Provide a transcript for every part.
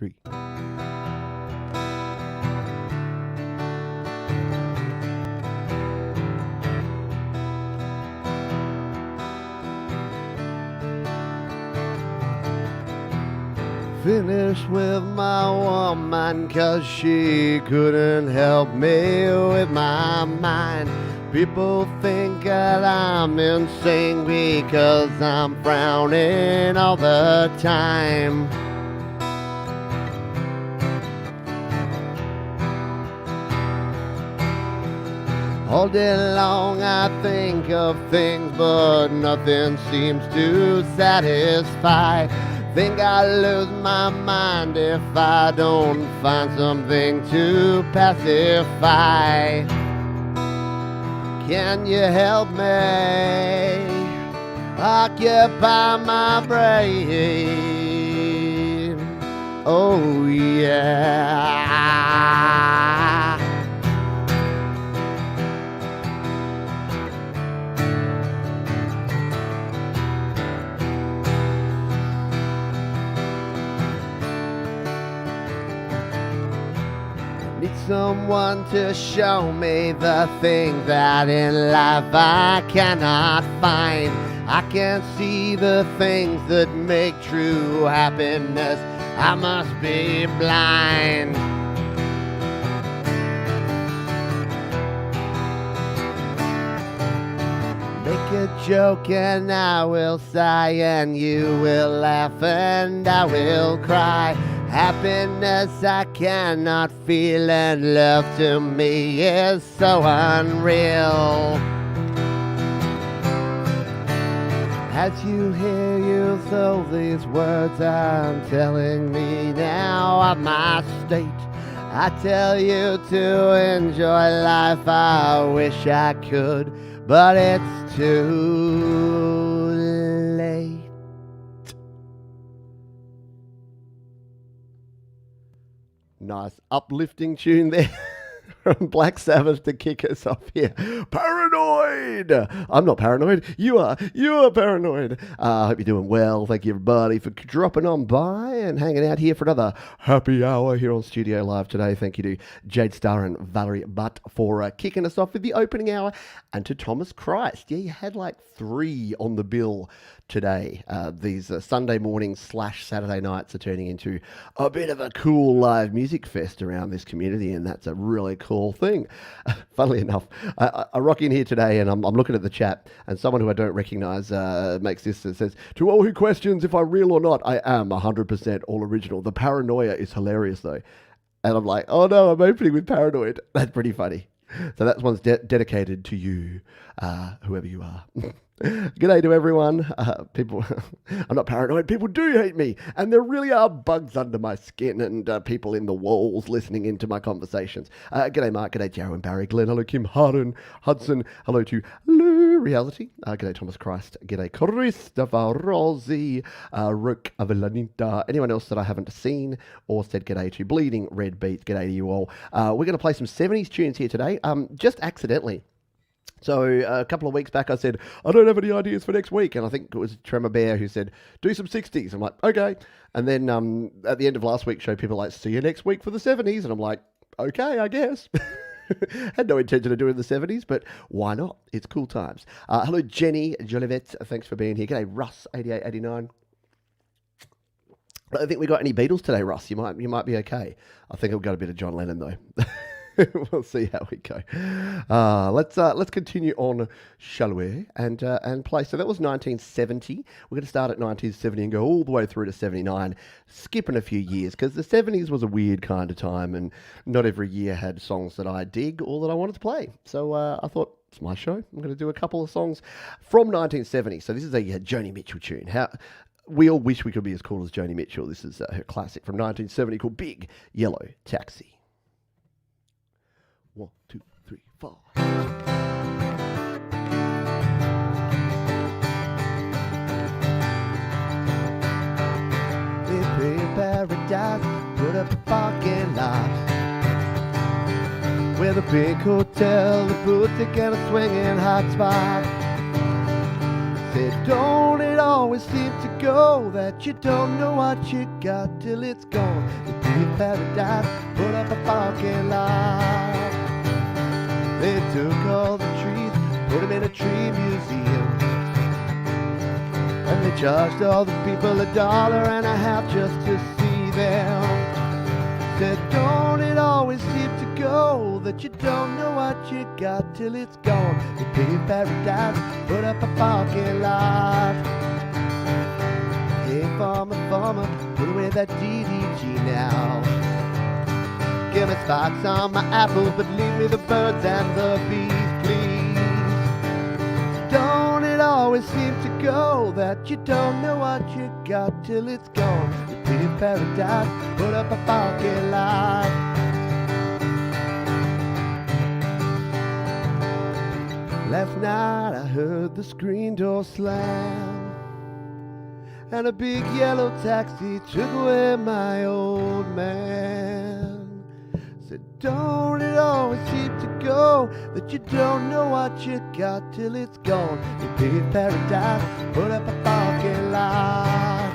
3. Finished with my woman 'cause she couldn't help me with my mind. People think that I'm insane because I'm frowning all the time. All day long I think of things, but nothing seems to satisfy. Think I lose my mind if I don't find something to pacify. Can you help me occupy my brain? Oh yeah. Need someone to show me the thing that in life I cannot find. I can't see the things that make true happiness. I must be blind. Make a joke and I will sigh, and you will laugh and I will cry. Happiness I cannot feel, and love to me is so unreal. As you hear you throw these words I'm telling me now of my state, I tell you to enjoy life, I wish I could, but it's too late. Nice uplifting tune there from Black Sabbath to kick us off here. Paranoid! I'm not paranoid. You are paranoid. I hope you're doing well. Thank you, everybody, for dropping on by and hanging out here for another happy hour here on Studio Live today. Thank you to Jade Starr and Valerie Butt for kicking us off with the opening hour, and to Thomas Christ. Yeah, you had like 3 on the bill today. These Sunday mornings / Saturday nights are turning into a bit of a cool live music fest around this community, and that's a really cool thing. Funnily enough, I rock in here today and I'm looking at the chat, and someone who I don't recognize makes this that says, "To all who questions if I'm real or not, I am 100% all original. The paranoia is hilarious though." And I'm like, oh no, I'm opening with Paranoid. That's pretty funny. So that one's dedicated to you, whoever you are. G'day to everyone. People, I'm not paranoid. People do hate me, and there really are bugs under my skin, and people in the walls listening into my conversations. G'day Mark. G'day Joe and Barry. Glenn. Hello Kim. Hardin. Hudson. Hello to Lou Reality. G'day Thomas Christ. G'day Christopher Rossi. Rook Avelanita. Anyone else that I haven't seen or said g'day to? Bleeding Red Beats. G'day to you all. We're going to play some 70s tunes here today. Just accidentally. So a couple of weeks back I said, I don't have any ideas for next week. And I think it was Tremor Bear who said, do some 60s. I'm like, okay. And then at the end of last week's show, people were like, see you next week for the 70s. And I'm like, okay, I guess. Had no intention of doing the 70s, but why not? It's cool times. Hello, Jenny Jolivette. Thanks for being here. G'day, Russ, 8889. I don't think we got any Beatles today, Russ. You might be okay. I think I've got a bit of John Lennon, though. We'll see how we go. Let's continue on, shall we? And play. So that was 1970. We're going to start at 1970 and go all the way through to 79, skipping a few years because the 70s was a weird kind of time, and not every year had songs that I dig or that I wanted to play. So I thought, it's my show. I'm going to do a couple of songs from 1970. So this is a Joni Mitchell tune. We all wish we could be as cool as Joni Mitchell. This is her classic from 1970 called Big Yellow Taxi. 1, 2, 3, 4. Hippie paradise, put up a parking lot with a big hotel, the boutique and a swinging hot spot. Said, don't it always seem to go that you don't know what you got till it's gone? You in paradise, put up a parking lot. They took all the trees, put them in a tree museum, and they charged all the people $1.50 just to see them. Said, don't it always seem to go that you don't know what you got till it's gone? You pay in paradise, put up a parking lot. Hey, farmer, farmer, put away that DDG now. Give me spots on my apples, but leave me the birds and the bees, please. Don't it always seem to go that you don't know what you got till it's gone? You pay in paradise, put up a parking lot. Last night I heard the screen door slam, and a big yellow taxi took away my old man. Said, don't it always seem to go that you don't know what you got till it's gone? You pay in paradise, put up a parking lot.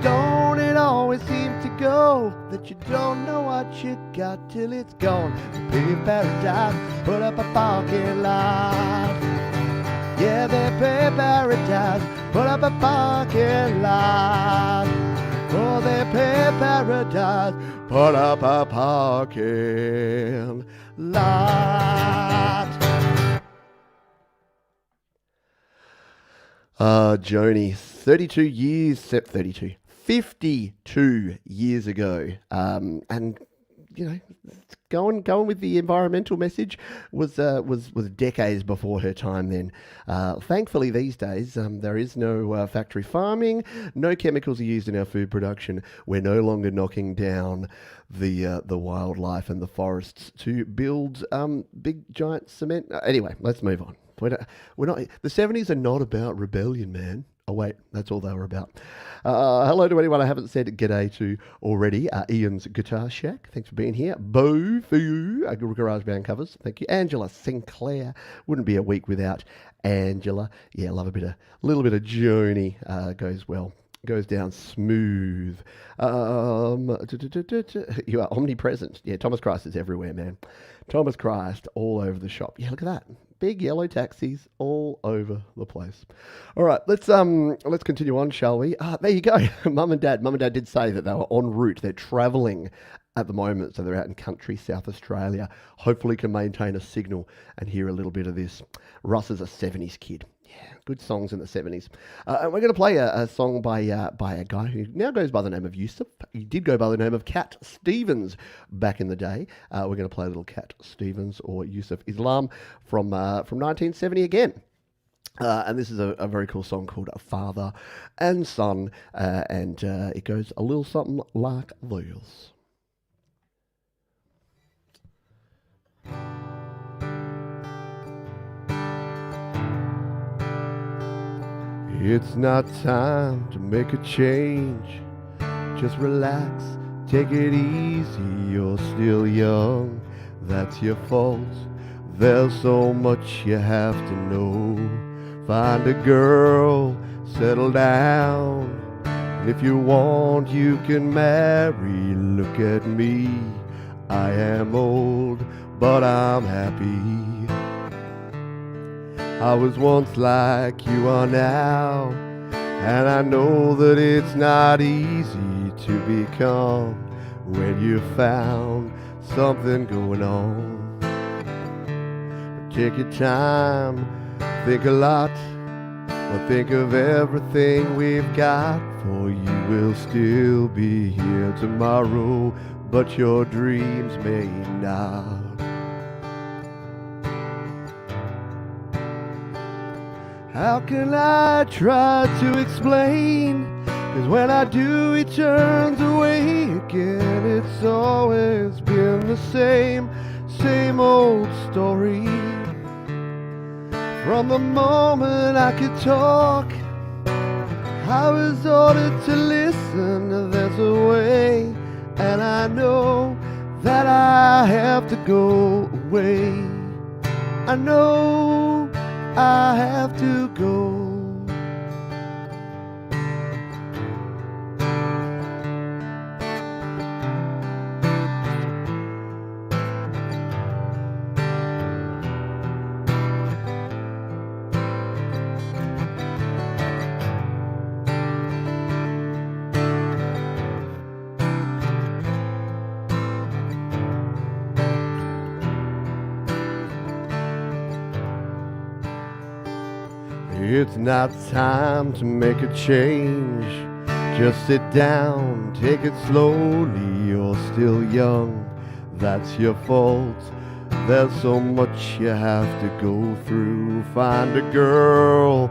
Don't it always seem to go that you don't know what you got till it's gone? You pay in paradise, put up a parking lot. Yeah, they pay paradise, put up a parking lot. Oh, they pay paradise, put up a parking lot. Joni, 52 years ago. And, you know, going with the environmental message was decades before her time then. Thankfully these days there is no factory farming, no chemicals are used in our food production. We're no longer knocking down the wildlife and the forests to build big giant cement. Anyway, let's move on. We're not. The 70s are not about rebellion, man. Oh wait, that's all they were about. Hello to anyone I haven't said g'day to already. Ian's Guitar Shack, thanks for being here. Bo for you, Garage Band covers, thank you. Angela Sinclair, wouldn't be a week without Angela. Yeah, love a little bit of Joni, goes down smooth. You are omnipresent. Yeah, Thomas Christ is everywhere, man. Thomas Christ all over the shop. Yeah, look at that. Big yellow taxis all over the place. All right, let's continue on, shall we? There you go. Mum and Dad did say that they were en route. They're travelling at the moment, so they're out in country South Australia. Hopefully can maintain a signal and hear a little bit of this. Russ is a 70s kid. Yeah, good songs in the 70s. And we're going to play a song by a guy who now goes by the name of Yusuf. He did go by the name of Cat Stevens back in the day. We're going to play a little Cat Stevens or Yusuf Islam from 1970 again. And this is a very cool song called Father and Son. And it goes a little something like this. It's not time to make a change. Just relax, take it easy. You're still young, that's your fault. There's so much you have to know. Find a girl, settle down. And if you want, you can marry. Look at me, I am old, but I'm happy. I was once like you are now, and I know that it's not easy to be calm when you found something going on. But take your time, think a lot, but think of everything we've got, for you will still be here tomorrow, but your dreams may not. How can I try to explain? 'Cause when I do, he turns away again. It's always been the same old story. From the moment I could talk, I was ordered to listen. There's a way, and I know that I have to go away. I know I have to go. It's not time to make a change. Just sit down, take it slowly. You're still young, that's your fault. There's so much you have to go through. Find a girl,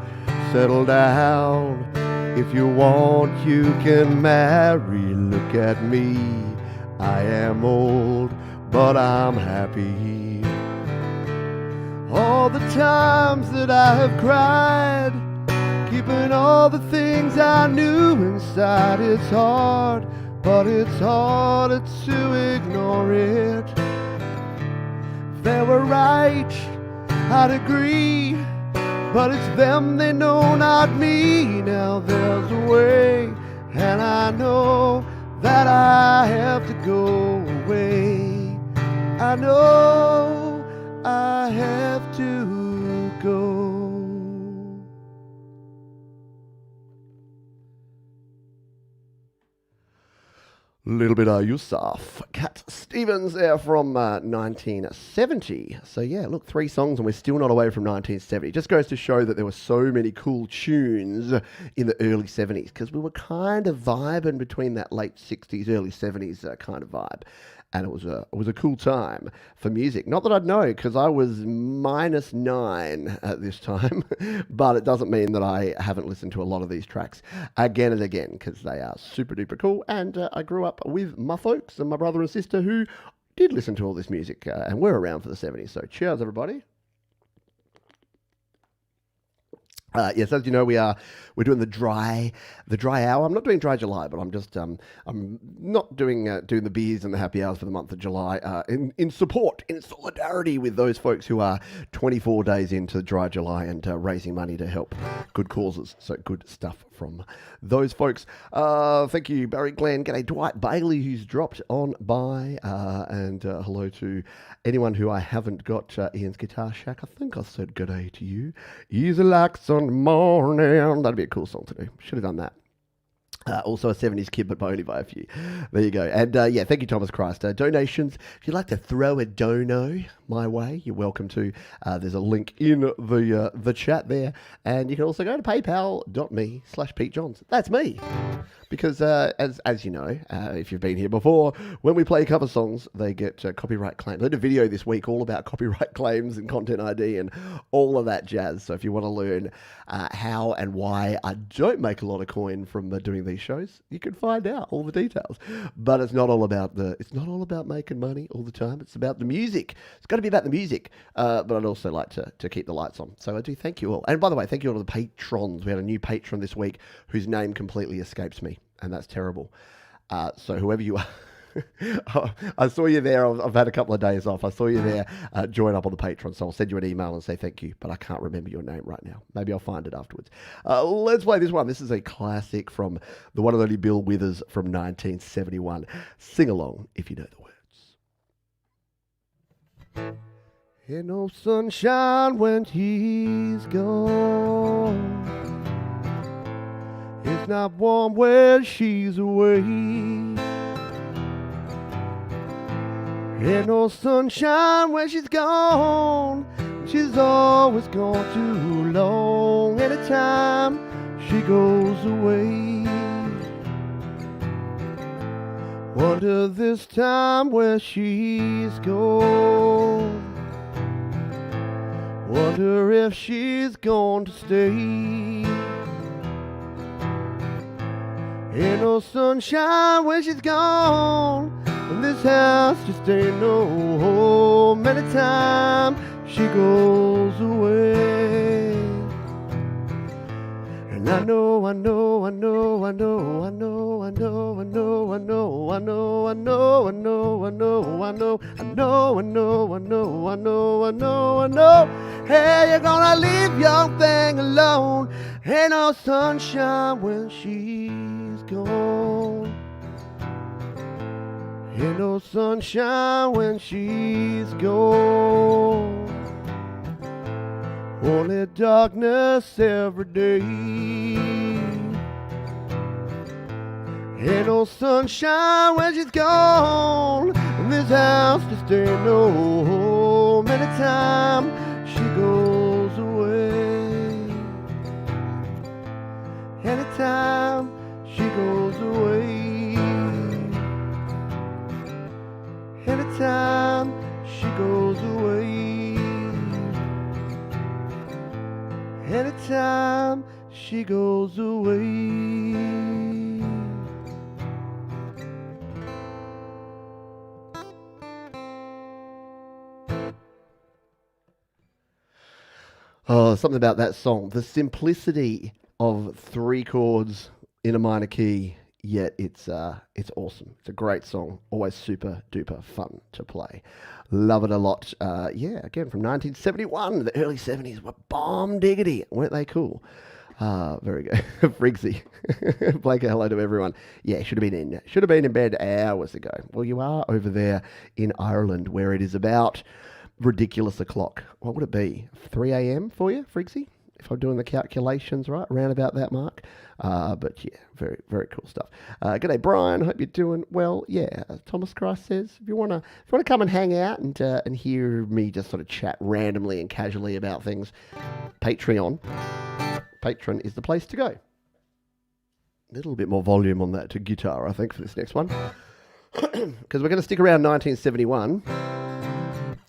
settle down. If you want, you can marry. Look at me, I am old, but I'm happy. All the times that I have cried, keeping all the things I knew inside. It's hard, but it's harder to ignore it. If they were right, I'd agree, but it's them, they know, not me. Now there's a way, and I know that I have to go away. I know I have to go. Little bit of Yusuf, Cat Stevens there from 1970. So yeah, look, 3 songs and we're still not away from 1970. Just goes to show that there were so many cool tunes in the early 70s, because we were kind of vibing between that late 60s, early 70s kind of vibe. And it was a cool time for music. Not that I'd know, because I was -9 at this time, but it doesn't mean that I haven't listened to a lot of these tracks again and again, because they are super duper cool. And I grew up with my folks and my brother and sister who did listen to all this music and were around for the 70s. So cheers, everybody. Yes, as you know, we're doing the dry hour. I'm not doing dry July, but I'm just I'm not doing the beers and the happy hours for the month of July in support, in solidarity with those folks who are 24 days into dry July and raising money to help good causes. So good stuff from those folks. Thank you, Barry Glenn. G'day, Dwight Bailey, who's dropped on by, and hello to anyone who I haven't got. Ian's Guitar Shack, I think I said g'day to you. Easy like Sunday morning. That'd be a cool song to do. Should have done that. Also a 70s kid, but only by a few. There you go. And yeah, thank you, Thomas Christ. Donations, if you'd like to throw a dono my way, you're welcome to. There's a link in the chat there. And you can also go to paypal.me/Pete Johns. That's me. Because as you know, if you've been here before, when we play cover songs, they get copyright claims. I did a video this week all about copyright claims and content ID and all of that jazz. So if you want to learn how and why I don't make a lot of coin from doing these shows, you can find out all the details. But it's not all about making money all the time. It's about the music. It's got to be about the music. But I'd also like to keep the lights on. So I do thank you all. And by the way, thank you all to the patrons. We had a new patron this week whose name completely escapes me. And that's terrible. So whoever you are, I saw you there. I've had a couple of days off. I saw you there. Join up on the Patreon. So I'll send you an email and say thank you. But I can't remember your name right now. Maybe I'll find it afterwards. Let's play this one. This is a classic from the one and only Bill Withers from 1971. Sing along if you know the words. Ain't no sunshine when he's gone. It's not warm when she's away. Ain't no sunshine when she's gone. She's always gone too long. Anytime she goes away. Wonder this time where she's gone. Wonder if she's going to stay. Ain't no sunshine when she's gone, and this house just ain't no home. Anytime she goes away. And I know, I know, I know, I know, I know, I know, I know, I know, I know, I know, I know, I know, I know, I know, I know, I know, I know, I know, I know. Hey, you're gonna leave your thing alone. Ain't no sunshine when she's gone. Ain't no sunshine when she's gone. Only darkness every day. Ain't no sunshine when she's gone. And this house just ain't no home. Anytime she goes away. Anytime she goes away. Anytime she goes away. Anytime she goes away. Oh, something about that song. The simplicity of 3 chords in a minor key, yet it's awesome. It's a great song. Always super duper fun to play. Love it a lot. Yeah, again, from 1971. The early 70s were bomb diggity. Weren't they cool? Very good. Friggsy. Blake, hello to everyone. Yeah, should have been in bed hours ago. Well, you are over there in Ireland, where it is about ridiculous o'clock. What would it be? 3 a.m. for you, Friggsy? If I'm doing the calculations right, around about that mark. But yeah, very, very cool stuff. G'day, Brian. Hope you're doing well. Yeah, Thomas Christ says, if you wanna come and hang out and hear me just sort of chat randomly and casually about things, Patreon is the place to go. A little bit more volume on that to guitar, I think, for this next one, because we're going to stick around 1971.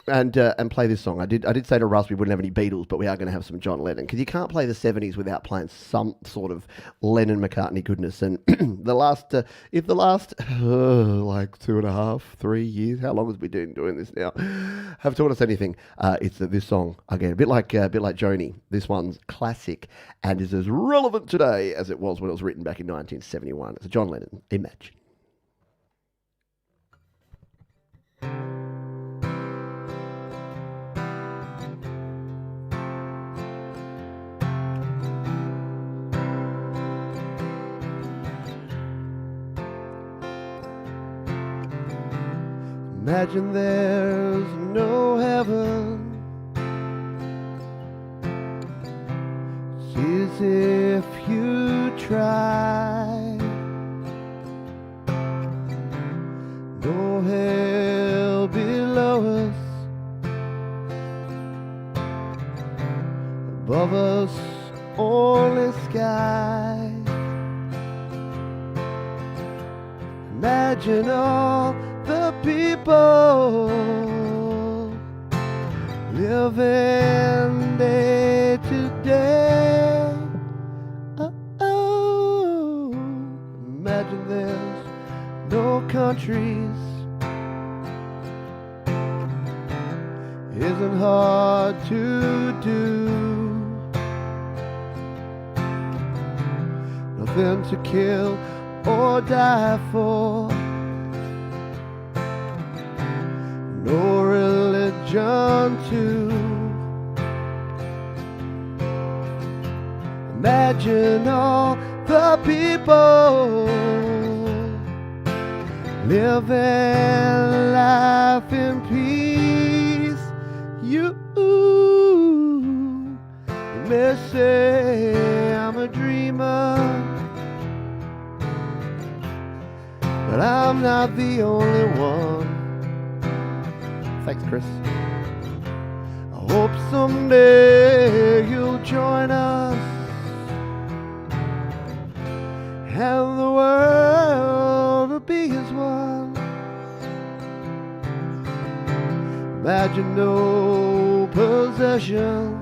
And play this song. I did say to Russ we wouldn't have any Beatles, but we are going to have some John Lennon, because you can't play the 70s without playing some sort of Lennon McCartney goodness. And the last like 2.5, 3 years, how long has we been doing this now, have taught us anything, it's this song again, a bit like Joni. This one's classic and is as relevant today as it was when it was written back in 1971. It's a John Lennon, Imagine. Imagine there's no heaven. It's easy if you try. No hell below us, above us only sky. Imagine all the people living day to day. Oh, imagine there's no countries. Isn't hard to do. Nothing to kill or die for. No religion too. Imagine all the people living life in peace. You may say I'm a dreamer, but I'm not the only one. Thanks, Chris. I hope someday you'll join us and the world will be as one. Imagine no possessions.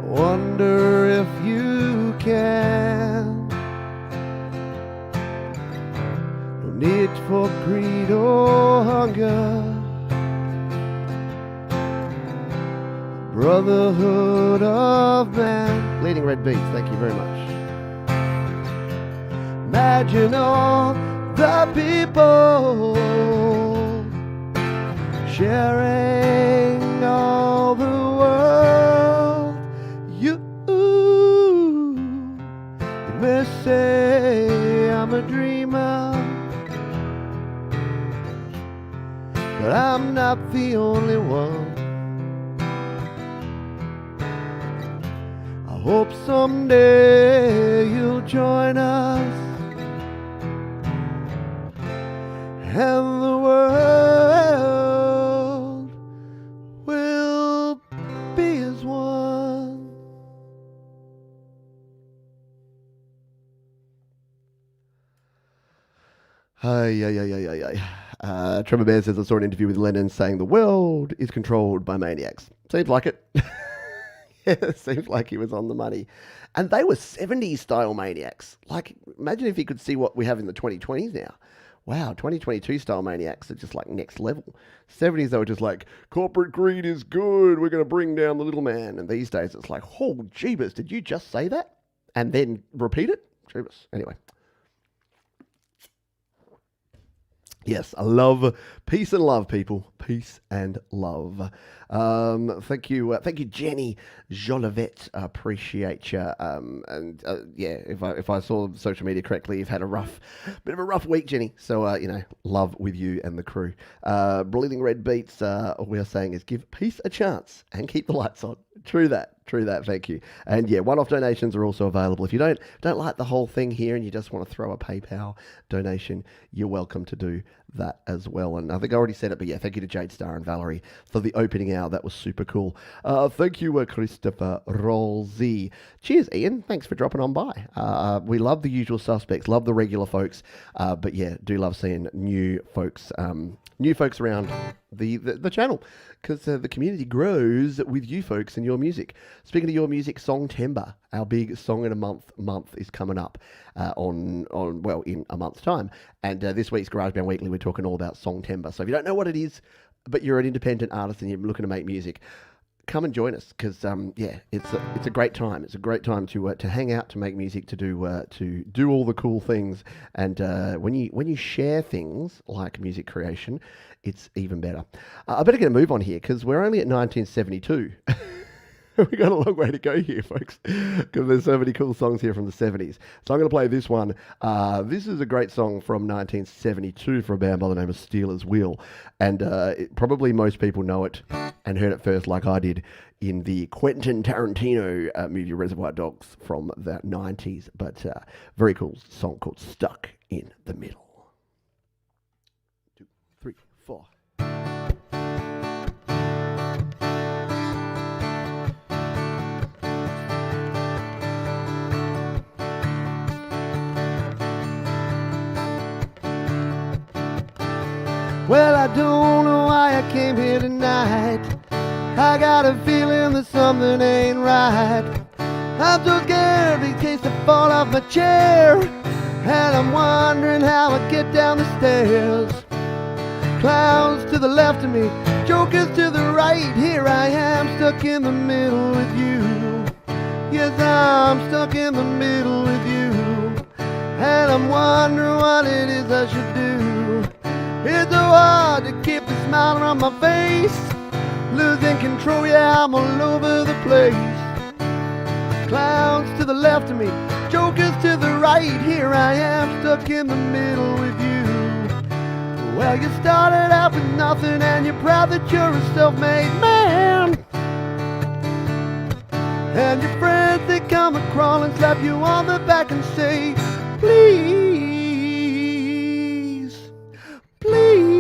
Wonder if you can. No need for greed or hunger. Brotherhood of man. Bleeding Red Beats, thank you very much. Imagine all the people sharing all the world. You may say I'm a dreamer, but I'm not the only one. I hope someday you'll join us and the world will be as one. Trevor Bear says, I saw an interview with Lennon saying the world is controlled by maniacs. Seems like it. Yeah, seems like he was on the money. And they were 70s style maniacs. Like, imagine if you could see what we have in the 2020s now. Wow, 2022 style maniacs are just like next level. 70s, they were just like, corporate greed is good, we're going to bring down the little man. And these days, it's like, oh, jeebus, did you just say that? And then repeat it? Jeebus. Anyway. Yes, I love peace and love, people. Peace and love. Thank you, Jenny Jolivet. Appreciate you. Yeah, if I saw social media correctly, you've had a bit of a rough week, Jenny. So love with you and the crew. Bleeding Red Beats. All we are saying is give peace a chance and keep the lights on. True that. Thank you. And yeah, one-off donations are also available. If you don't like the whole thing here and you just want to throw a PayPal donation, you're welcome to do that as well. And I think I already said it, but yeah, thank you to Jade Star and Valerie for the opening hour. That was super cool. Thank you, Christopher Rolsey. Cheers, Ian. Thanks for dropping on by. We love the usual suspects, love the regular folks, but yeah, do love seeing new folks around the channel, because the community grows with you folks and your music. Speaking of your music, Songtember, our big Song in a month is coming up in a month's time. And this week's GarageBand Weekly, we're talking all about Songtember. So if you don't know what it is, but you're an independent artist and you're looking to make music, come and join us, because it's a great time. It's a great time to hang out, to make music, to do all the cool things. And when you share things like music creation, it's even better. I better get a move on here, because we're only at 1972. We got a long way to go here, folks, because there's so many cool songs here from the 70s. So I'm going to play this one. This is a great song from 1972 from a band by the name of Steelers Wheel. And probably most people know it and heard it first, like I did, in the Quentin Tarantino movie Reservoir Dogs from the 90s. But very cool song called Stuck in the Middle. 2, 3, 4. Well, I don't know why I came here tonight. I got a feeling that something ain't right. I'm so scared in case I fall off my chair, and I'm wondering how I get down the stairs. Clowns to the left of me, jokers to the right. Here I am, stuck in the middle with you. Yes, I'm stuck in the middle with you, and I'm wondering what it is I should do. It's so hard to keep the smile on my face. Losing control, yeah, I'm all over the place. Clowns to the left of me, jokers to the right. Here I am, stuck in the middle with you. Well, you started out with nothing, and you're proud that you're a self-made man. And your friends, they come and crawl and slap you on the back and say, please. Please,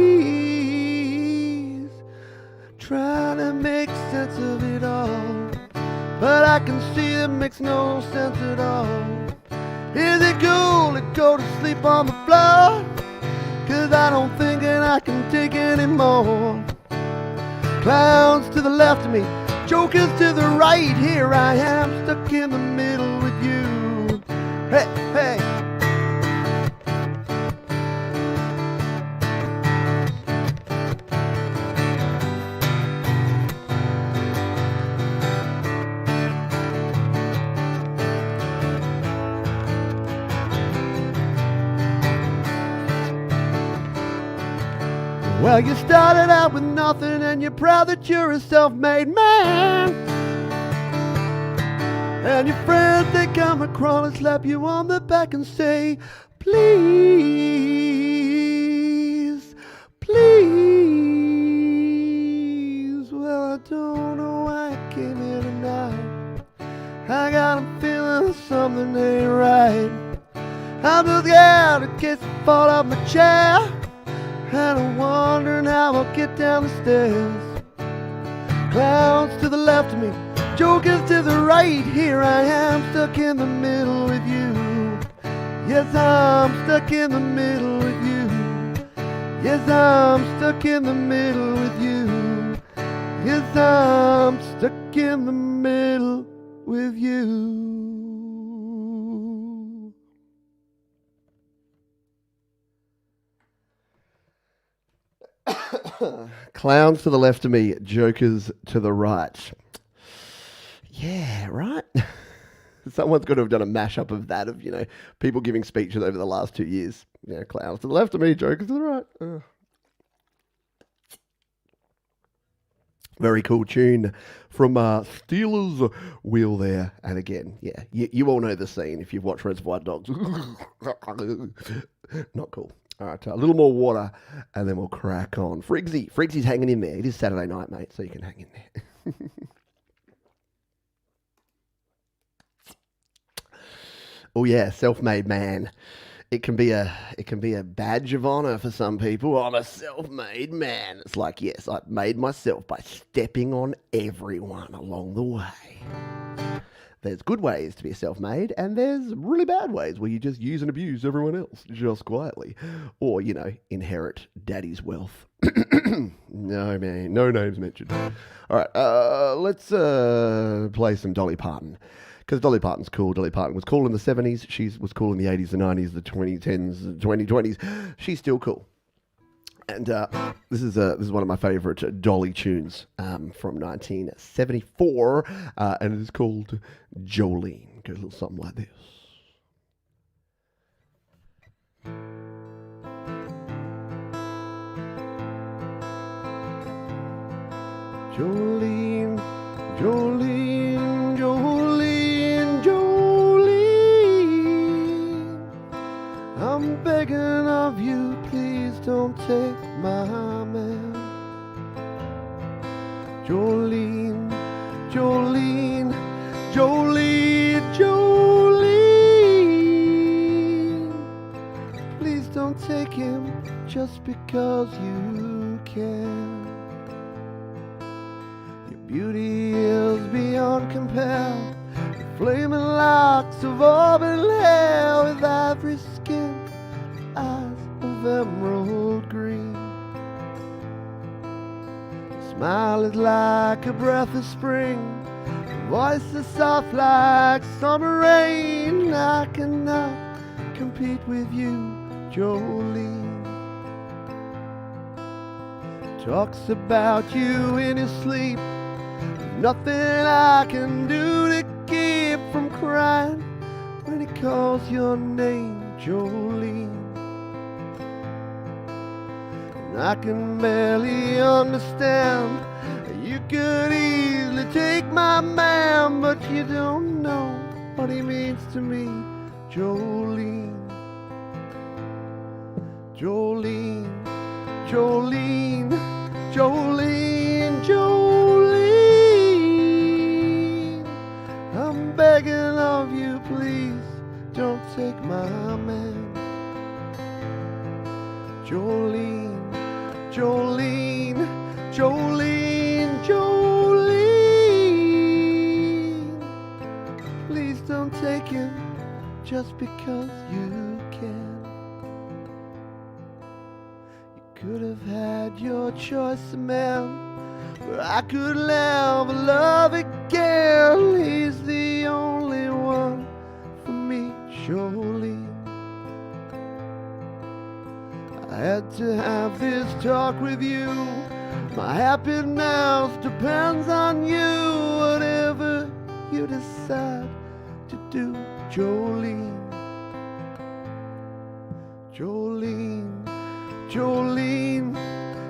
trying to make sense of it all, but I can see it makes no sense at all. Is it cool to go to sleep on the floor? 'Cause I don't think that I can take anymore. Clowns to the left of me, jokers to the right. Here I am, stuck in the middle with you. Hey, hey. Well, you started out with nothing, and you're proud that you're a self-made man. And your friends, they come and crawl and slap you on the back and say, please, please. Well, I don't know why I came here tonight. I got a feeling something ain't right. I'm just scared in case I fall off my chair, and I'm wondering how I'll get down the stairs. Clowns to the left of me, jokers to the right. Here I am, stuck in the middle with you. Yes, I'm stuck in the middle with you. Yes, I'm stuck in the middle with you. Yes, I'm stuck in the middle with you. Clowns to the left of me, jokers to the right. Yeah, right? Someone's got to have done a mashup of that, of, people giving speeches over the last 2 years. Yeah, clowns to the left of me, jokers to the right. Very cool tune from Steelers Wheel there. And again, yeah, you all know the scene if you've watched Reservoir Dogs. Not cool. All right, a little more water and then we'll crack on. Friggsy's hanging in there. It is Saturday night, mate, so you can hang in there. Oh yeah, self-made man. It can be a badge of honor for some people. I'm a self-made man. It's like, yes, I made myself by stepping on everyone along the way. There's good ways to be self-made, and there's really bad ways where you just use and abuse everyone else just quietly, or inherit daddy's wealth. No man, no names mentioned. All right, let's play some Dolly Parton. Because Dolly Parton's cool. Dolly Parton was cool in the 70s. She was cool in the 80s, the 90s, the 2010s, the 2020s. She's still cool. And this is one of my favorite Dolly tunes from 1974. And it is called Jolene. Goes a little something like this. Jolene, Jolene, Jolene, Jolene. I'm begging of you, please don't take my man. Jolene, Jolene, Jolene, Jolene. Please don't take him just because you can. Beauty is beyond compare, the flaming locks of auburn hair with ivory skin, eyes of emerald green. Your smile is like a breath of spring, your voice is soft like summer rain. I cannot compete with you, Jolene. Talks about you in his sleep. Nothing I can do to keep from crying when he calls your name, Jolene. And I can barely understand. You could easily take my man, but you don't know what he means to me, Jolene. Jolene, Jolene, Jolene, Jolene. I'm begging of you, please don't take my man. Jolene, Jolene, Jolene, Jolene. Please don't take him just because you can. You could have had your choice of man, but I could never love again. He's the only one for me, Jolene. I had to have this talk with you. My happiness depends on you. Whatever you decide to do, Jolene. Jolene, Jolene,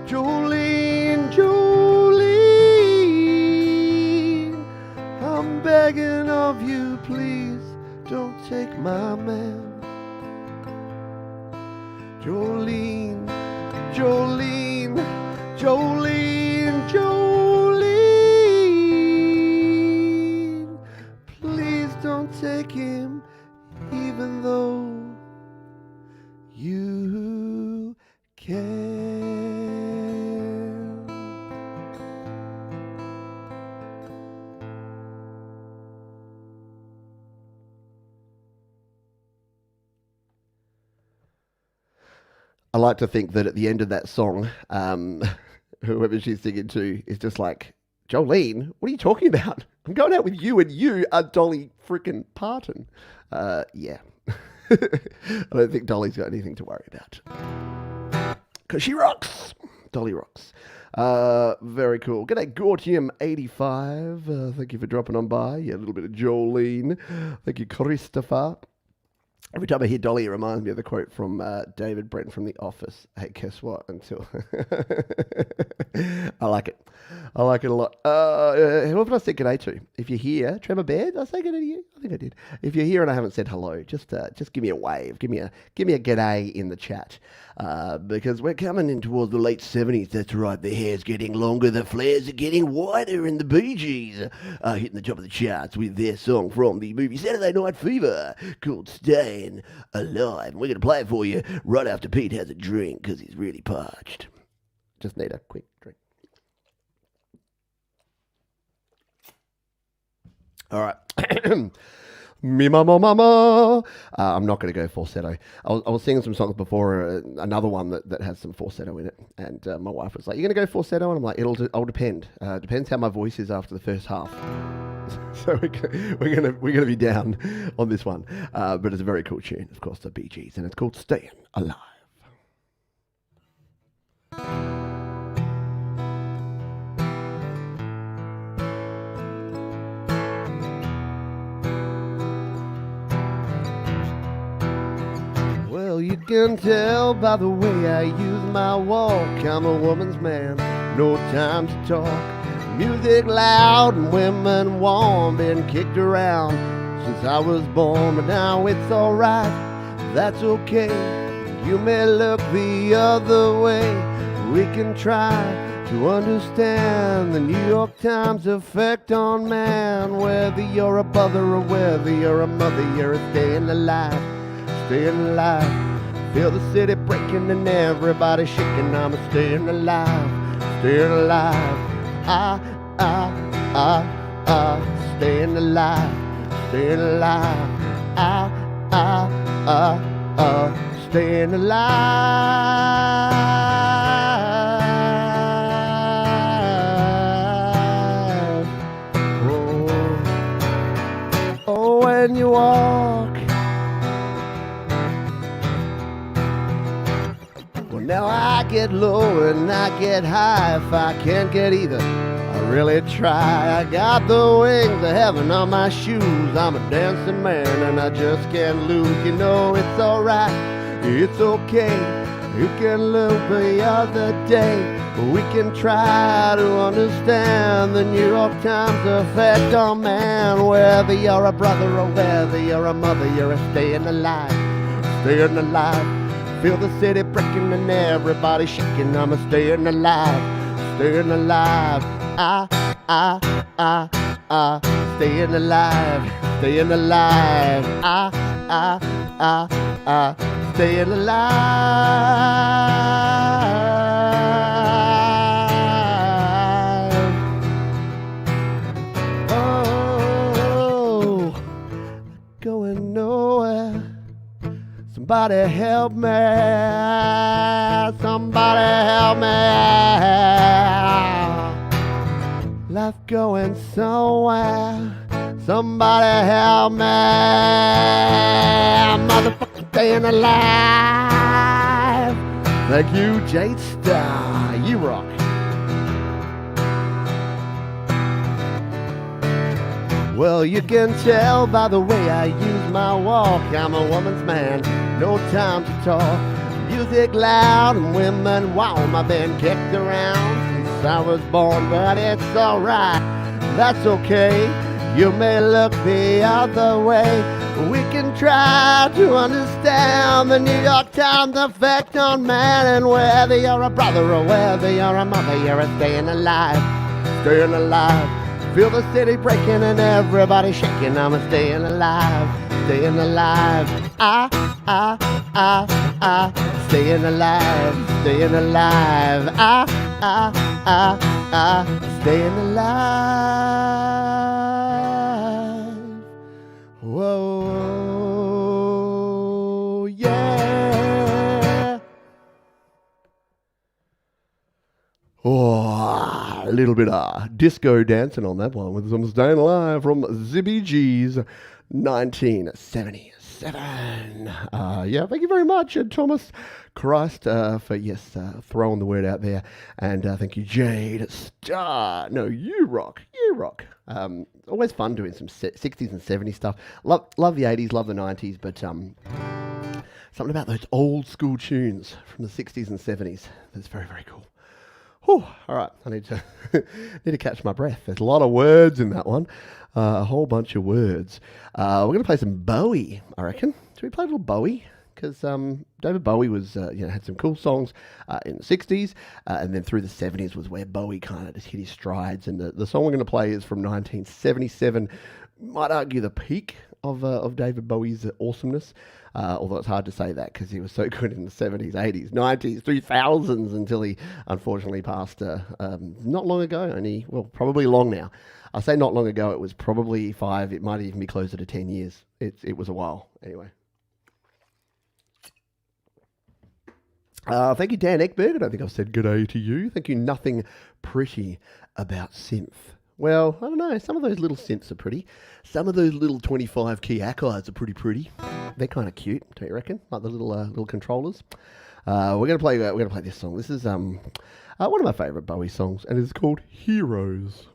Jolene, Jolene. I'm begging of you, please don't take my man. Jolene, Jolene, Jolene, Jolene. Please don't take him, even though you can. I like to think that at the end of that song, whoever she's singing to is just like, Jolene, what are you talking about? I'm going out with you and you are Dolly freaking Parton. Yeah. I don't think Dolly's got anything to worry about. Because she rocks. Dolly rocks. Very cool. G'day, Gortium85. Thank you for dropping on by. Yeah, a little bit of Jolene. Thank you, Christopher. Every time I hear Dolly, it reminds me of the quote from David Brent from The Office. Hey, guess what? Until I like it. I like it a lot. Who did I say g'day to? If you're here, Trevor Bear, did I say g'day to you? I think I did. If you're here and I haven't said hello, just give me a wave. Give me a g'day in the chat. Because we're coming in towards the late 70s. That's right, the hair's getting longer, the flares are getting wider, and the Bee Gees are hitting the top of the charts with their song from the movie Saturday Night Fever called Stayin' Alive. We're going to play it for you right after Pete has a drink because he's really parched. Just need a quick drink. All right. Me mama mama. I'm not going to go falsetto. I was singing some songs before, another one that has some falsetto in it, and my wife was like, "You're going to go falsetto?" And I'm like, "It'll depend. Depends how my voice is after the first half." So we're gonna be down on this one, but it's a very cool tune, of course, the Bee Gees, and it's called "Stayin' Alive." Well, you can tell by the way I use my walk, I'm a woman's man, no time to talk. Music loud and women warm, been kicked around since I was born, but now it's alright, that's okay. You may look the other way, we can try to understand the New York Times effect on man. Whether you're a brother or whether you're a mother, you're staying alive, staying alive. Feel the city breaking and everybody shaking, I'm staying alive, staying alive. Staying alive, staying alive. Staying alive. Oh, when you walk. Well, now I get low and I get high. If I can't get either, I really try. I got the wings of heaven on my shoes. I'm a dancing man and I just can't lose. You know it's alright, it's okay. You can look the other day. We can try to understand the New York Times effect on man. Whether you're a brother or whether you're a mother, you're staying alive, staying alive. Feel the city breaking and everybody shaking, I'm staying alive, staying alive. Staying alive, staying alive. Staying alive. Oh, going nowhere. Somebody help me. Somebody help me. Life going somewhere. Somebody help me. I'm motherfucking staying alive. Thank you, Jade Star. You rock. Well, you can tell by the way I use my walk, I'm a woman's man, no time to talk. Music loud and women warm, I've been kicked around since I was born, but it's alright, that's okay. You may look the other way. We can try to understand the New York Times effect on man. And whether you're a brother or whether you're a mother, you're staying alive, staying alive. Feel the city breaking and everybody shaking, I'm staying alive, staying alive. Staying alive, staying alive. Staying alive. Whoa, yeah. Oh, a little bit of disco dancing on that one with some Stayin' Alive from Zibby G's 1977. Yeah, thank you very much, Thomas Christ, for, throwing the word out there. And thank you, Jade Star. No, you rock. You rock. Always fun doing some 60s and 70s stuff. Love the 80s, love the 90s, but something about those old school tunes from the 60s and 70s that's very, very cool. Whew, all right, I need to need to catch my breath. There's a lot of words in that one, a whole bunch of words. We're going to play some Bowie, I reckon. Should we play a little Bowie? Because David Bowie was, had some cool songs in the 60s, and then through the 70s was where Bowie kind of just hit his strides. And the song we're going to play is from 1977. Might argue the peak of David Bowie's awesomeness. Although it's hard to say that because he was so good in the 70s, 80s, 90s, 2000s until he unfortunately passed not long ago, probably long now. I say not long ago, it was probably 5, it might even be closer to 10 years. It was a while, anyway. Thank you, Dan Eckberg. I don't think I've said good day to you. Thank you, Nothing Pretty About Synth. Well, I don't know. Some of those little synths are pretty. Some of those little 25 key accords are pretty. They're kind of cute, don't you reckon? Like the little controllers. We're gonna play this song. This is one of my favourite Bowie songs, and it's called Heroes.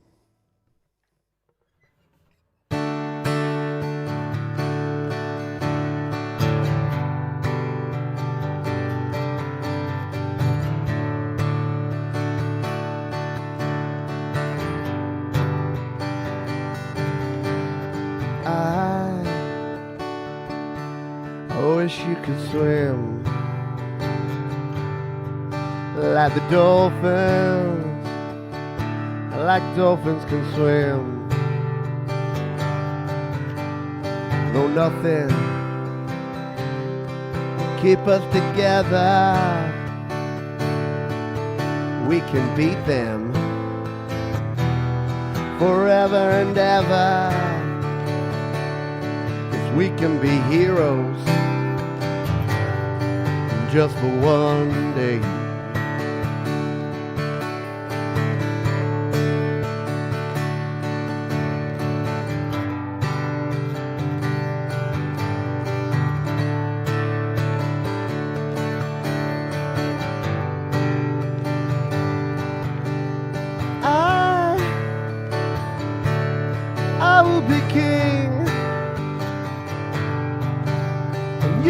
I wish you could swim like the dolphins, like dolphins can swim. No, nothing keep us together. We can beat them forever and ever. 'Cause we can be heroes just for one day. I will be king, and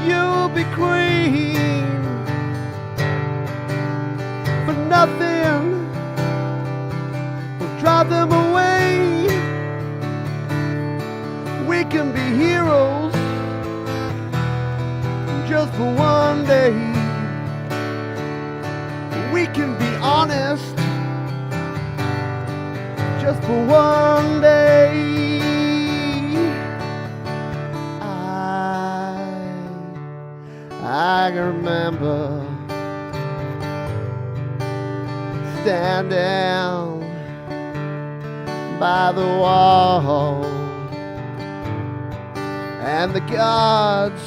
you'll be queen. For nothing will drive them away. We can be heroes just for one day. We can be honest just for one day. I can remember standing by the wall, and the gods,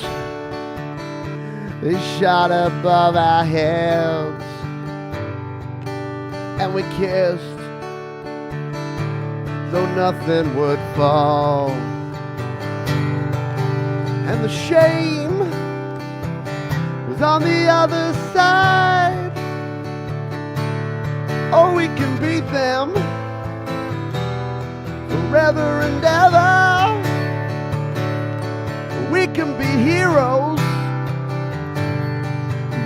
they shot above our heads, and we kissed though nothing would fall. And the shame was on the other side. Oh, we can beat them forever and ever. We can be heroes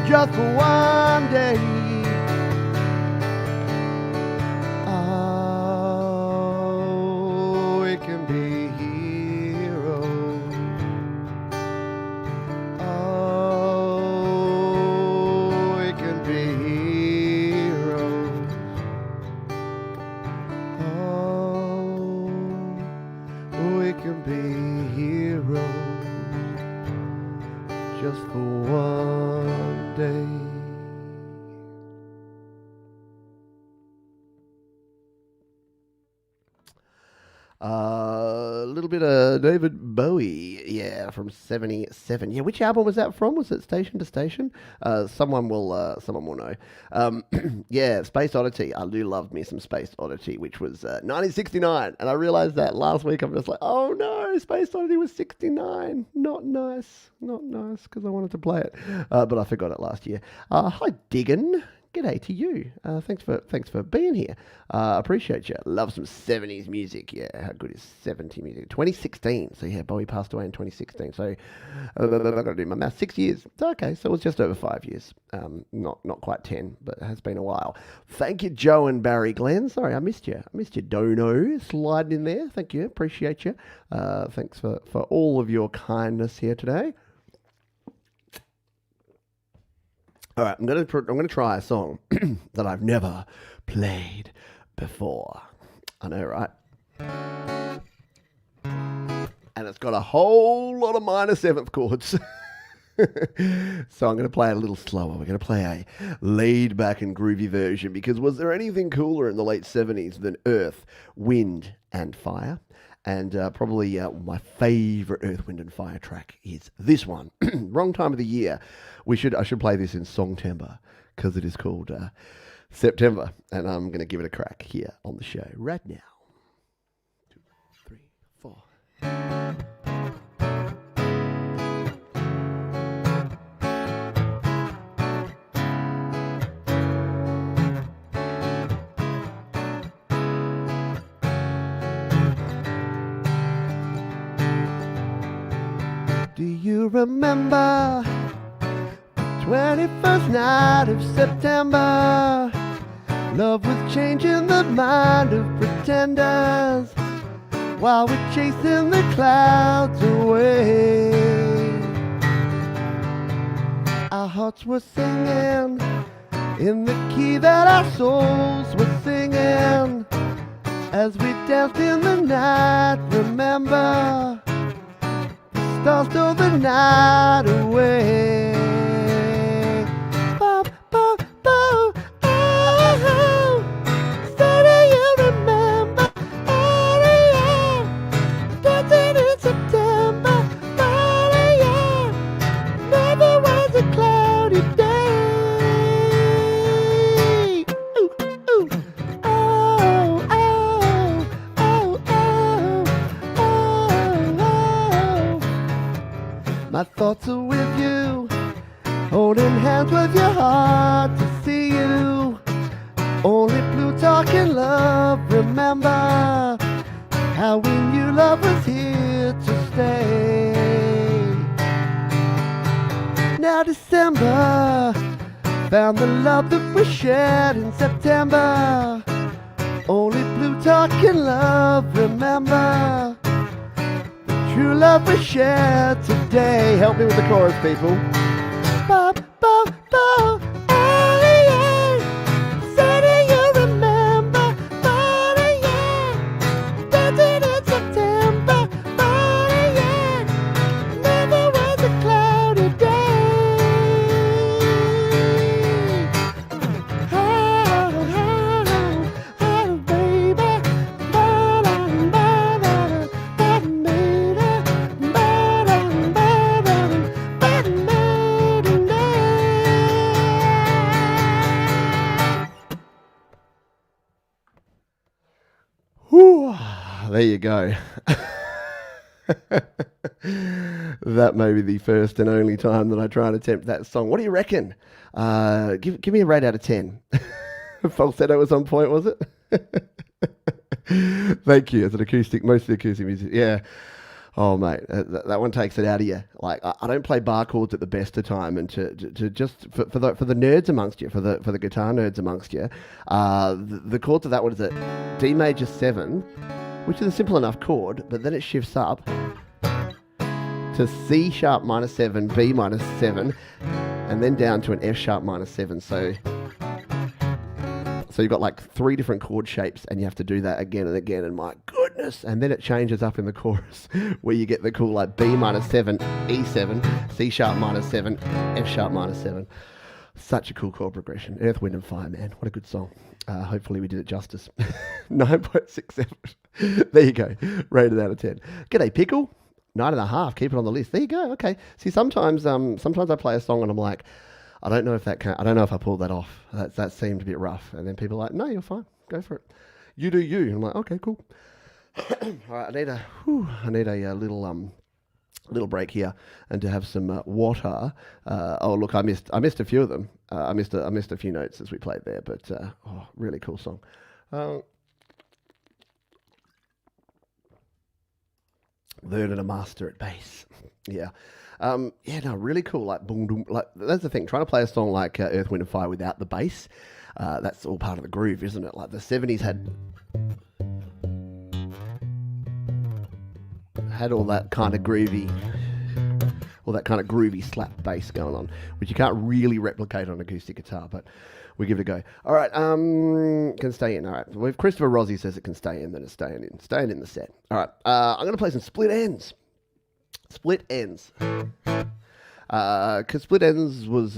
just for one day. A little bit of David Bowie, yeah, from '77. Yeah, which album was that from? Was it Station to Station? Someone will know. Yeah, Space Oddity. I do love me some Space Oddity, which was 1969, and I realized that last week. I'm just like, oh no, Space Oddity was '69. Not nice, because I wanted to play it, but I forgot it last year. Hi, Diggin. G'day to you. Thanks for being here. Appreciate you. Love some 70s music. Yeah, how good is 70 music? 2016. So yeah, Bowie passed away in 2016. So I've got to do my math. 6 years. Okay, so it was just over 5 years. Not quite 10, but it has been a while. Thank you, Joe and Barry Glenn. Sorry, I missed you. Dono, sliding in there. Thank you. Appreciate you. Thanks for all of your kindness here today. All right, I'm gonna try a song that I've never played before. I know, right? And it's got a whole lot of minor seventh chords. So I'm going to play a little slower. We're going to play a laid back and groovy version, because was there anything cooler in the late 70s than Earth, Wind and Fire? And probably my favourite Earth, Wind and Fire track is this one. Wrong time of the year. I should play this in Songtember, because it is called September. And I'm going to give it a crack here on the show right now. 2, 3, 4. Do you remember the 21st night of September? Love was changing the mind of pretenders while we're chasing the clouds away. Our hearts were singing in the key that our souls were singing as we danced in the night. Remember, stars stole the night away. Bo, bo, bo, oh, say do you remember? Oh, yeah, dancing in September. Oh, yeah, never was a cloudy day. Ooh, ooh, oh, oh, oh, oh, oh, oh. My thoughts are with you, holding hands with your heart to see you. Only blue talking love, remember how we knew love was here to stay. Now December found the love that we shared in September. Only blue talking love, remember true love we share today. Help me with the chorus, people. Bo, bo, bo, oh, yeah. Say do you remember? Oh, yeah. Dancing in September. Oh, yeah. Never was a cloudy day. Oh, oh, oh, baby. Ba, da, ba, da, ba, whew, there you go. That may be the first and only time that I try and attempt that song. What do you reckon? Give me a rate out of 10. Falsetto was on point, was it? Thank you. It's an acoustic, mostly acoustic music. Yeah. Oh, mate, that one takes it out of you. Like, I don't play bar chords at the best of time, and to just for the nerds amongst you, for the guitar nerds amongst you, the chords of that one is a D major 7, which is a simple enough chord, but then it shifts up to C sharp minor 7, B minor 7, and then down to an F sharp minor 7. So you've got like 3 different chord shapes, and you have to do that again and again, and my goodness. And then it changes up in the chorus where you get the cool like B minor 7, E7, C sharp minor 7, F sharp minor 7. Such a cool chord progression. Earth, Wind and Fire, man. What a good song. Hopefully we did it justice. 9.67. There you go. Rated out of 10. G'day, Pickle. 9.5. Keep it on the list. There you go. Okay. See, sometimes I play a song and I'm like, I don't know if I pulled that off. That seemed a bit rough. And then people are like, no, you're fine. Go for it. You do you. And I'm like, okay, cool. All right. I need a little break here and to have some water. Oh, look, I missed a few of them. I missed a few notes as we played there, but really cool song. Learning a master at bass. Yeah. Really cool. Like boom, boom. Like that's the thing. Trying to play a song like Earth, Wind and Fire without the bass, that's all part of the groove, isn't it? Like the 70's had all that kind of groovy slap bass going on, which you can't really replicate on acoustic guitar, but we give it a go. All right, can stay in. All right, well, if Christopher Rossi says it can stay in, then it's staying in the set. All right, I'm going to play some Split Ends. Because Split Ends was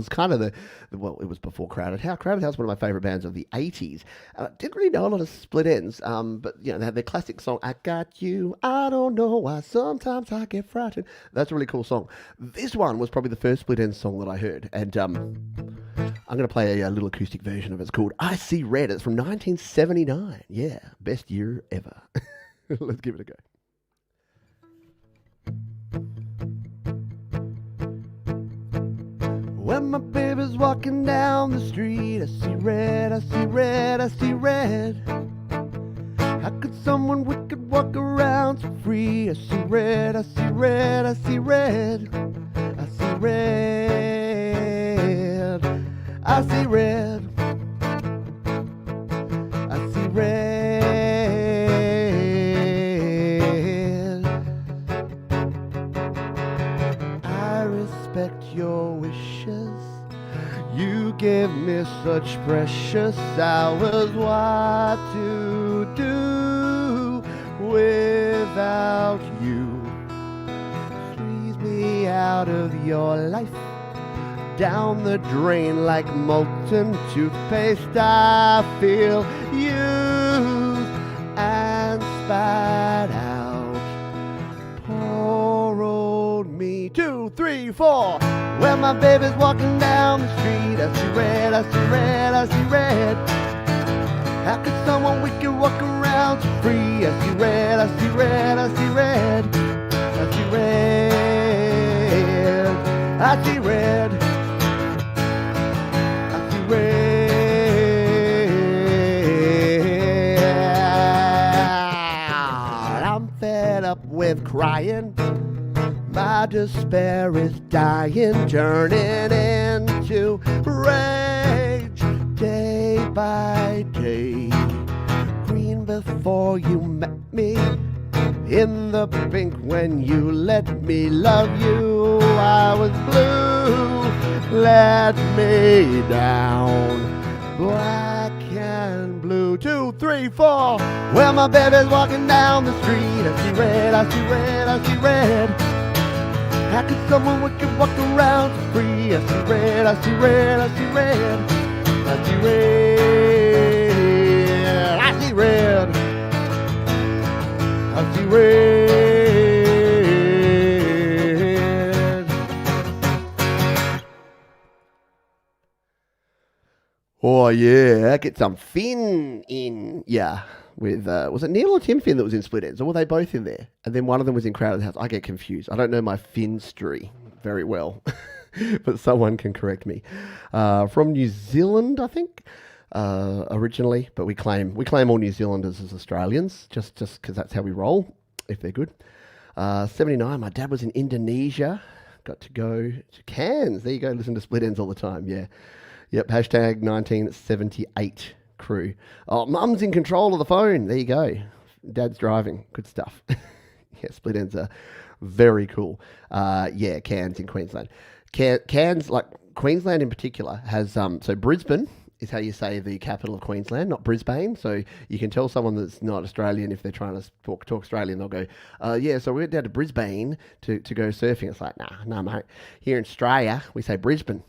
kind of it was before Crowded House. Crowded House, one of my favourite bands of the 80s. Didn't really know a lot of Split Ends, but they had their classic song, I Got You, I Don't Know Why, Sometimes I Get Frightened. That's a really cool song. This one was probably the first Split Ends song that I heard, and I'm going to play a little acoustic version of it. It's called I See Red. It's from 1979. Yeah, best year ever. Let's give it a go. When my baby's walking down the street, I see red, I see red, I see red. How could someone wicked walk around so free? I see red, I see red, I see red. I see red, I see red. I see red. I respect your wishes. You gave me such precious hours. What to do without you? Squeeze me out of your life, down the drain like molten toothpaste. I feel used and spat out. Poor old me. 2, 3, 4. When my baby's walking down the street, I see red, I see red, I see red. How could someone wicked walk around so free? I see red, I see red, I see red. I see red, I see red. I see red. I'm fed up with crying. My despair is dying, turning into rage day by day. Green before you met me, in the pink when you let me love you. I was blue, let me down. Black and blue. 2, 3, 4. Well, my baby's walking down the street. I see red, I see red, I see red. How could someone wicked walk around so free? I see red, I see red, I see red. I see red, I see red. I see red. Oh yeah, get some Finn in. Yeah. With, was it Neil or Tim Finn that was in Split Ends? Or were they both in there? And then one of them was in Crowded House. I get confused. I don't know my Finn story very well, but someone can correct me. From New Zealand, I think, originally, but we claim all New Zealanders as Australians, just because that's how we roll, if they're good. 79, my dad was in Indonesia. Got to go to Cairns. There you go, listen to Split Ends all the time, yeah. Yep, hashtag 1978. Crew. Oh, Mum's in control of the phone. There you go. Dad's driving. Good stuff. Yeah, Split Ends are very cool. Yeah, Cairns in Queensland. Cairns, like Queensland in particular, has so Brisbane is how you say the capital of Queensland, not Brisbane. So you can tell someone that's not Australian if they're trying to talk Australian, they'll go, yeah, so we went down to Brisbane to go surfing. It's like, nah, mate. Here in Australia, we say Brisbane.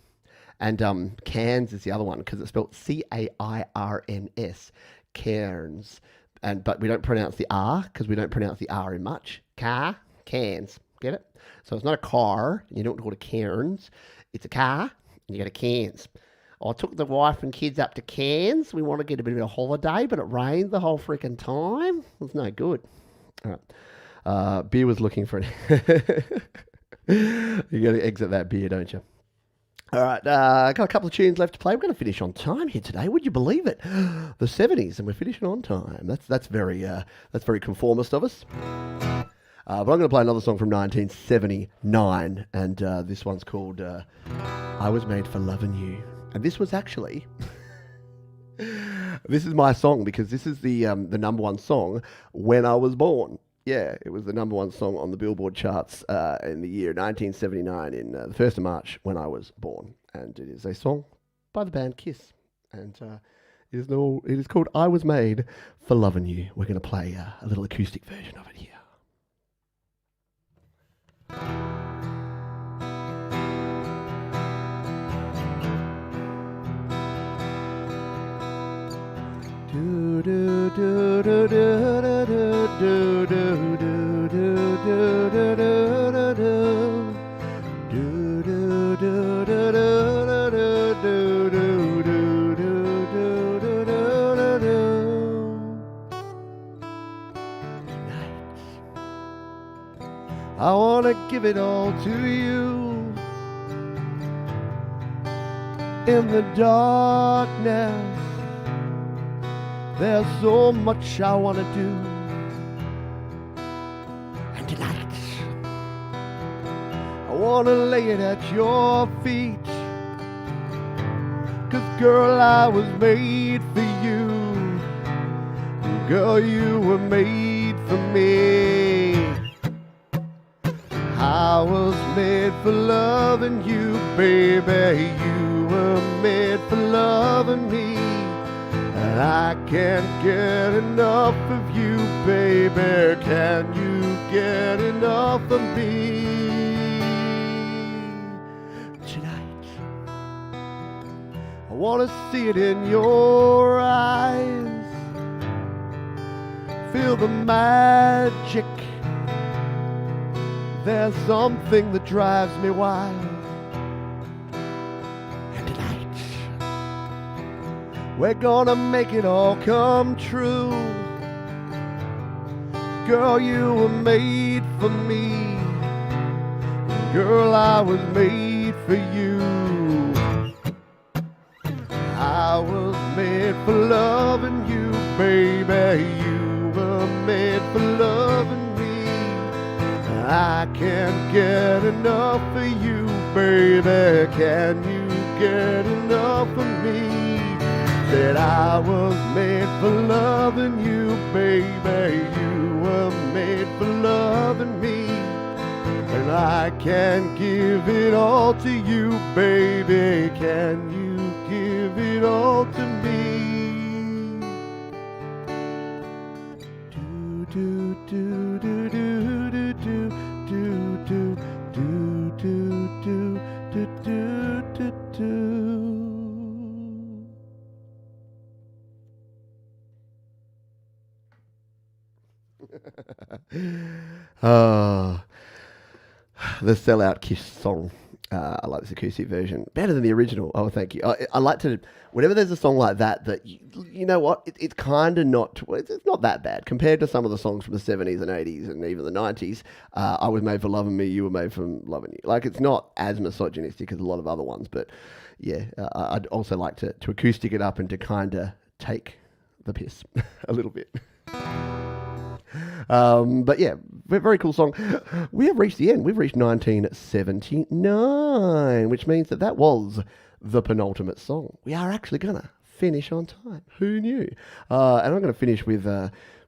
And Cairns is the other one because it's spelled Cairns. Cairns. But we don't pronounce the R because we don't pronounce the R in much. Cairns. Get it? So it's not a car. You don't go to Cairns. It's a car and you go to Cairns. I took the wife and kids up to Cairns. We want to get a bit of a holiday, but it rained the whole freaking time. It was no good. All right. Beer was looking for it. You got to exit that beer, don't you? All right, got a couple of tunes left to play. We're going to finish on time here today. Would you believe it? The 70s, and we're finishing on time. That's very conformist of us. But I'm going to play another song from 1979, and this one's called "I Was Made for Loving You." And this was actually, this is my song because this is the number one song when I was born. Yeah, it was the number one song on the Billboard charts in the year 1979, in the 1st of March, when I was born. And it is a song by the band Kiss. And it is called "I Was Made for Loving You." We're going to play a little acoustic version of it here. Do do do do do do do do do do do I wanna give it all to you in the darkness. There's so much I want to do. And tonight, I want to lay it at your feet. 'Cause girl, I was made for you. Girl, you were made for me. I was made for loving you, baby. You were made for loving me. And I can't get enough of you, baby. Can you get enough of me? Tonight, I want to see it in your eyes. Feel the magic. There's something that drives me wild. We're gonna make it all come true. Girl, you were made for me. Girl, I was made for you. I was made for loving you, baby. You were made for loving me. I can't get enough of you, baby. Can you get enough of me? Said I was made for loving you, baby. You were made for loving me. And I can give it all to you, baby. Can you give it all to me? Do do do do do do do do do do do do do do do. Oh, the sellout Kiss song. I like this acoustic version better than the original. Oh, thank you. I like to, whenever there's a song like that you know what, it's kind of not, it's not that bad compared to some of the songs from the 70s and 80s and even the 90s. I was made for loving me, you were made for loving you. Like, it's not as misogynistic as a lot of other ones, but yeah, I'd also like to acoustic it up and to kind of take the piss a little bit. But yeah, very cool song. We have reached the end. We've reached 1979, which means that was the penultimate song. We are actually going to finish on time. Who knew? And I'm going to finish with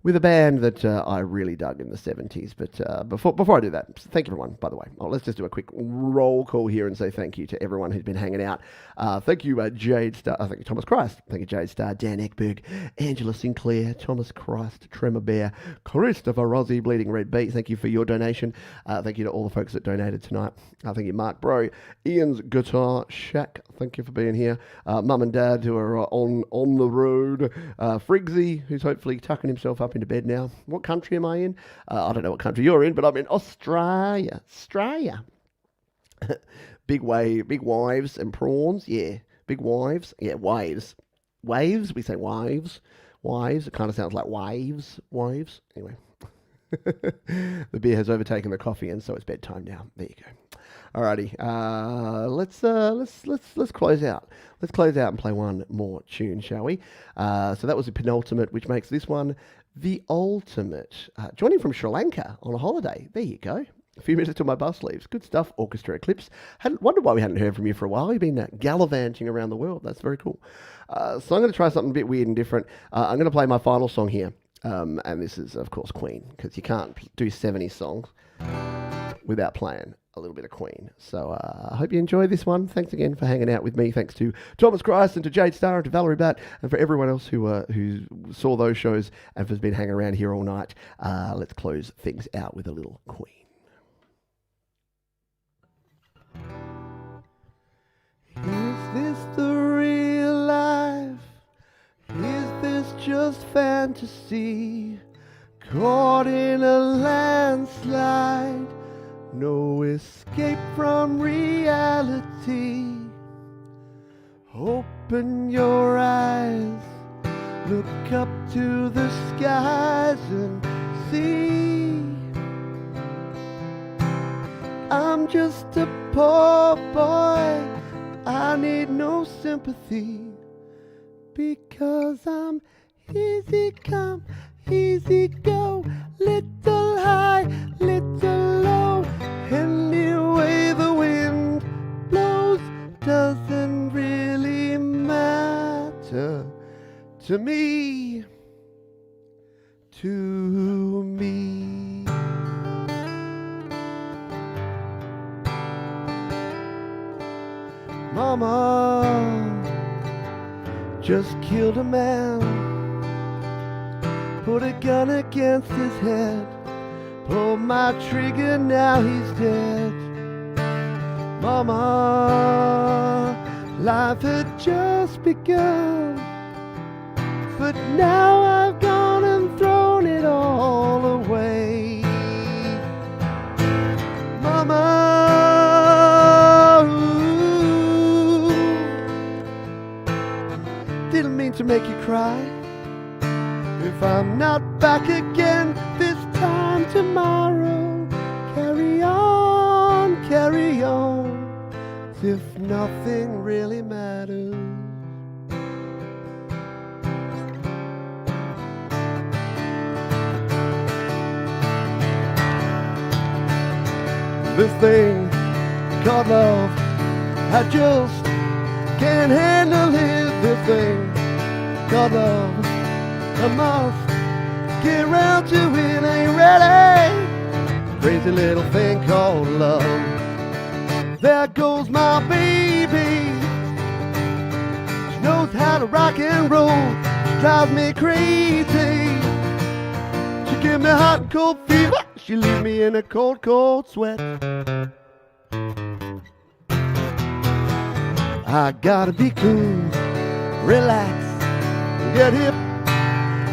with a band that I really dug in the 70s. But before I do that, thank you everyone, by the way. Let's just do a quick roll call here and say thank you to everyone who's been hanging out. Thank you, Jade Star. Thank you, Thomas Christ. Thank you, Jade Star, Dan Eckberg, Angela Sinclair, Thomas Christ, Tremor Bear, Christopher Rossi, Bleeding Red Beat. Thank you for your donation. Thank you to all the folks that donated tonight. Thank you, Mark Bro, Ian's Guitar Shack. Thank you for being here. Mum and Dad who are on the road. Frigsy, who's hopefully tucking himself up into bed now. What country am I in? I don't know what country you're in, but I'm in Australia. Big wives and prawns. Yeah, big wives. Yeah, waves. Waves. We say wives. Wives. It kind of sounds like waves. Waves. Anyway. The beer has overtaken the coffee, and so it's bedtime now. There you go. Alrighty, let's close out. Let's close out and play one more tune, shall we? So that was the penultimate, which makes this one the ultimate. Joining from Sri Lanka on a holiday. There you go. A few minutes till my bus leaves. Good stuff. Orchestra Eclipse. Wondered why we hadn't heard from you for a while. You've been gallivanting around the world. That's very cool. So I'm going to try something a bit weird and different. I'm going to play my final song here. And this is, of course, Queen, because you can't do 70s songs without playing a little bit of Queen. So I hope you enjoy this one. Thanks again for hanging out with me. Thanks to Thomas Christ and to Jade Star and to Valerie Batt and for everyone else who saw those shows and has been hanging around here all night. Let's close things out with a little Queen. Is this the real life? Is this just fantasy? Caught in a landslide, no escape from reality. Open your eyes, look up to the skies and see. I'm just a poor boy, I need no sympathy. Because I'm easy come, easy go, little high, little low. Any way the wind blows doesn't really matter to me, to me. Mama just killed a man, put a gun against his head, pulled my trigger, now he's dead. Mama, life had just begun, but now I've gone and thrown it all away. Mama, didn't mean to make you cry. If I'm not back again this time tomorrow, carry on, as if nothing really matters. This thing called love, I just can't handle it. This thing called love, I must get round to it, ain't ready. Crazy little thing called love. There goes my baby. She knows how to rock and roll. She drives me crazy. She gives me hot and cold fever. She leaves me in a cold, cold sweat. I gotta be cool, relax, get hip,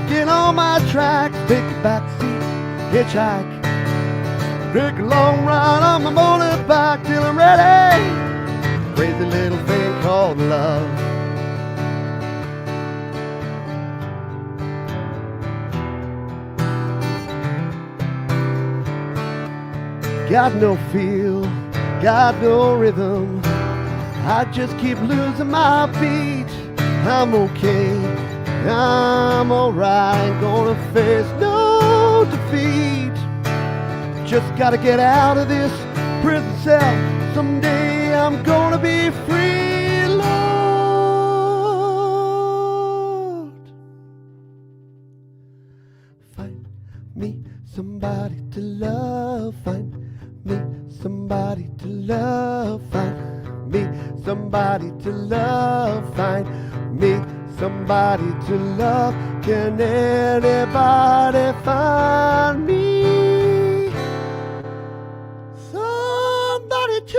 get on my tracks, take a backseat, hitchhike, take a long ride on my motorbike till I'm ready. Crazy little thing called love. Got no feel, got no rhythm, I just keep losing my beat. I'm okay, I'm alright, gonna face no defeat. Just gotta get out of this prison cell. Someday I'm gonna be free, Lord. If somebody to love, find me somebody to love, find me somebody to love, find me somebody to love. Can anybody find me somebody to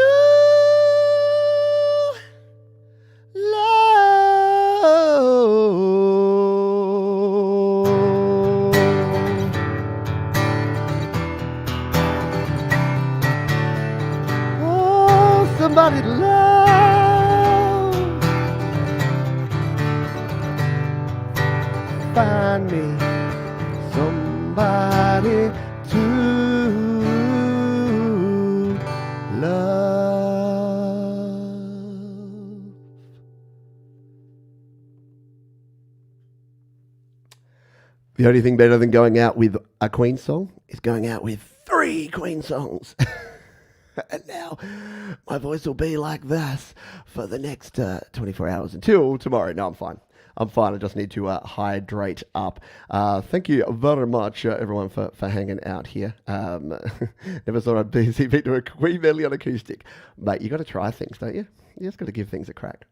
somebody to love, find me somebody to love. The only thing better than going out with a Queen song is going out with 3 Queen songs. And now my voice will be like this for the next 24 hours until tomorrow. No, I'm fine. I'm fine. I just need to hydrate up. Thank you very much, everyone, for hanging out here. Never thought I'd be doing a Queen medley on acoustic. Mate, you got to try things, don't you? You just got to give things a crack.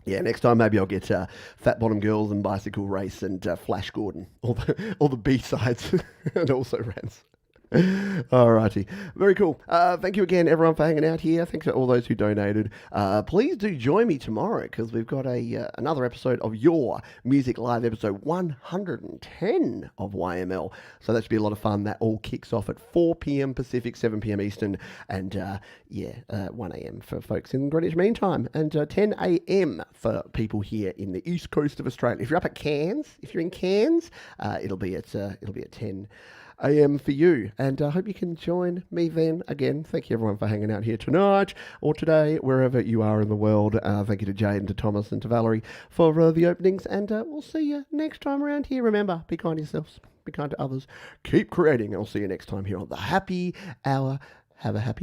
Yeah, next time maybe I'll get Fat Bottom Girls and Bicycle Race and Flash Gordon. All the B-sides and also Rants. Alrighty, very cool. Thank you again, everyone, for hanging out here. Thanks to all those who donated. Please do join me tomorrow because we've got another episode of your Music Live, episode 110 of YML. So that should be a lot of fun. That all kicks off at 4 p.m. Pacific, 7 p.m. Eastern, and 1 a.m. for folks in Greenwich Mean Time, and 10 a.m. for people here in the east coast of Australia. If you're up at Cairns, if you're in Cairns, it'll be at 10 a.m. for you, and I hope you can join me then. Again, thank you everyone for hanging out here tonight or today, wherever you are in the world. Thank you to Jade and to Thomas and to Valerie for the openings, and we'll see you next time around here. Remember, be kind to yourselves, be kind to others, keep creating, and I'll see you next time here on the Happy Hour. Have a happy